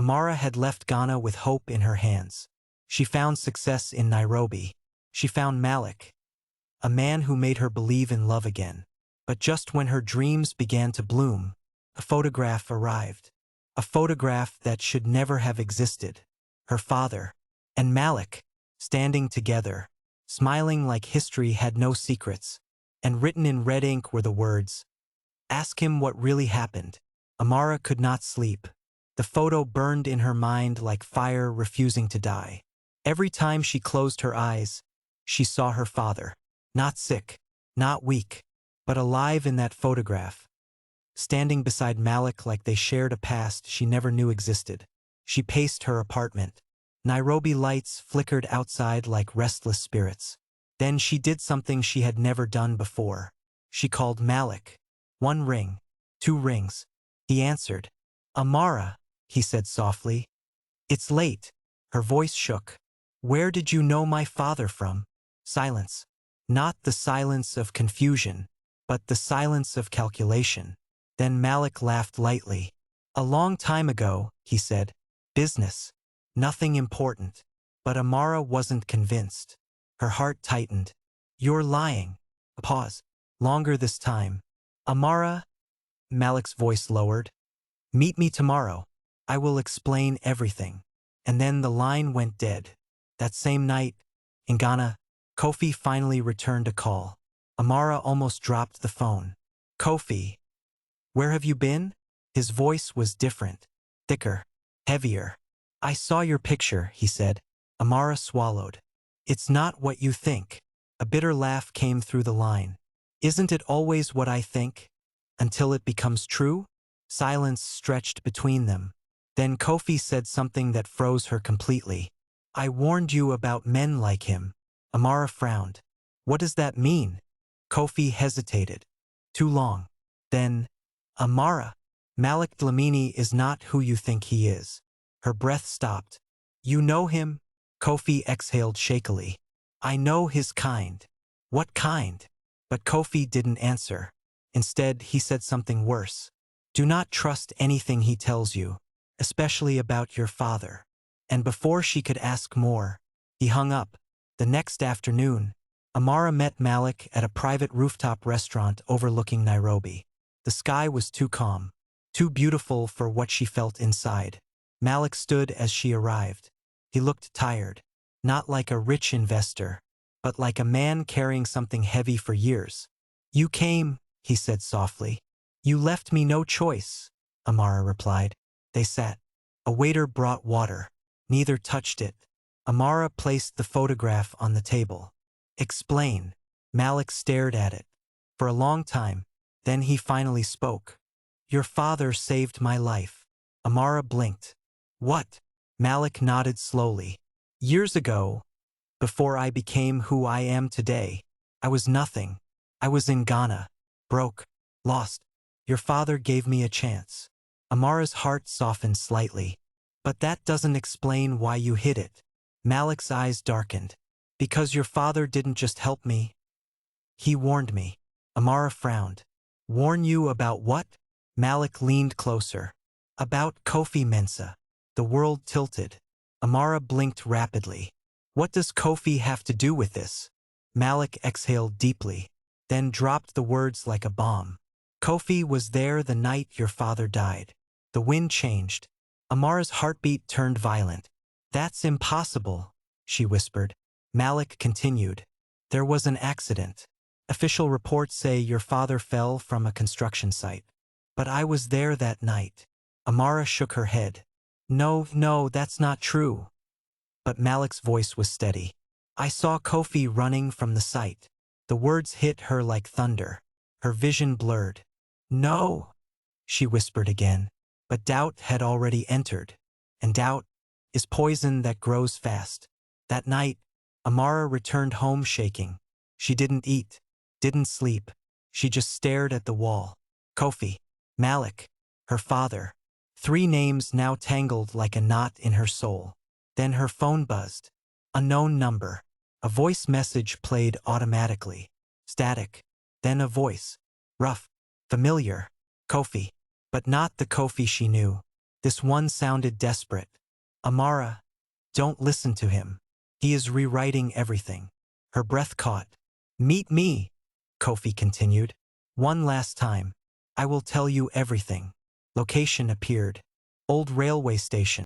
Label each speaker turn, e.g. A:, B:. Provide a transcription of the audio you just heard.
A: Amara had left Ghana with hope in her hands. She found success in Nairobi. She found Malik, a man who made her believe in love again. But just when her dreams began to bloom, a photograph arrived. A photograph that should never have existed. Her father and Malik, standing together, smiling like history had no secrets, and written in red ink were the words, "Ask him what really happened." Amara could not sleep. The photo burned in her mind like fire refusing to die. Every time she closed her eyes, she saw her father, not sick, not weak, but alive in that photograph, standing beside Malik like they shared a past she never knew existed. She paced her apartment. Nairobi lights flickered outside like restless spirits. Then she did something she had never done before. She called Malik. 1 ring, 2 rings. He answered. "Amara," he said softly. "It's late." Her voice shook. "Where did you know my father from?" Silence. Not the silence of confusion, but the silence of calculation. Then Malik laughed lightly. "A long time ago," he said. "Business. Nothing important." But Amara wasn't convinced. Her heart tightened. "You're lying." A pause. Longer this time. "Amara," Malik's voice lowered. "Meet me tomorrow. I will explain everything." And then the line went dead. That same night, in Ghana, Kofi finally returned a call. Amara almost dropped the phone. "Kofi, where have you been?" His voice was different, thicker, heavier. "I saw your picture," he said. Amara swallowed. "It's not what you think." A bitter laugh came through the line. "Isn't it always what I think? Until it becomes true?" Silence stretched between them. Then Kofi said something that froze her completely. "I warned you about men like him." Amara frowned. "What does that mean?" Kofi hesitated. "Too long." Then, "Amara, Malik Dlamini is not who you think he is." Her breath stopped. "You know him?" Kofi exhaled shakily. "I know his kind." "What kind?" But Kofi didn't answer. Instead, he said something worse. "Do not trust anything he tells you, especially about your father." And before she could ask more, he hung up. The next afternoon, Amara met Malik at a private rooftop restaurant overlooking Nairobi. The sky was too calm, too beautiful for what she felt inside. Malik stood as she arrived. He looked tired, not like a rich investor, but like a man carrying something heavy for years. "You came," he said softly. "You left me no choice," Amara replied. They sat. A waiter brought water. Neither touched it. Amara placed the photograph on the table. "Explain." Malik stared at it. For a long time, then he finally spoke. "Your father saved my life." Amara blinked. "What?" Malik nodded slowly. "Years ago, before I became who I am today, I was nothing. I was in Ghana, broke, lost. Your father gave me a chance." Amara's heart softened slightly. "But that doesn't explain why you hid it." Malik's eyes darkened. "Because your father didn't just help me. He warned me." Amara frowned. "Warn you about what?" Malik leaned closer. "About Kofi Mensah." The world tilted. Amara blinked rapidly. "What does Kofi have to do with this?" Malik exhaled deeply, then dropped the words like a bomb. "Kofi was there the night your father died." The wind changed. Amara's heartbeat turned violent. "That's impossible," she whispered. Malik continued. "There was an accident. Official reports say your father fell from a construction site. But I was there that night." Amara shook her head. No, that's not true." But Malik's voice was steady. "I saw Kofi running from the site." The words hit her like thunder. Her vision blurred. "No," she whispered again. But doubt had already entered. And doubt is poison that grows fast. That night, Amara returned home shaking. She didn't eat, didn't sleep. She just stared at the wall. Kofi, Malik, her father. 3 names now tangled like a knot in her soul. Then her phone buzzed. Unknown number. A voice message played automatically. Static. Then a voice. Rough. Familiar. Kofi. But not the Kofi she knew. This one sounded desperate. Amara, don't listen to him. He is rewriting everything. Her breath caught. Meet me, Kofi continued. One last time. I will tell you everything. Location appeared. Old railway station.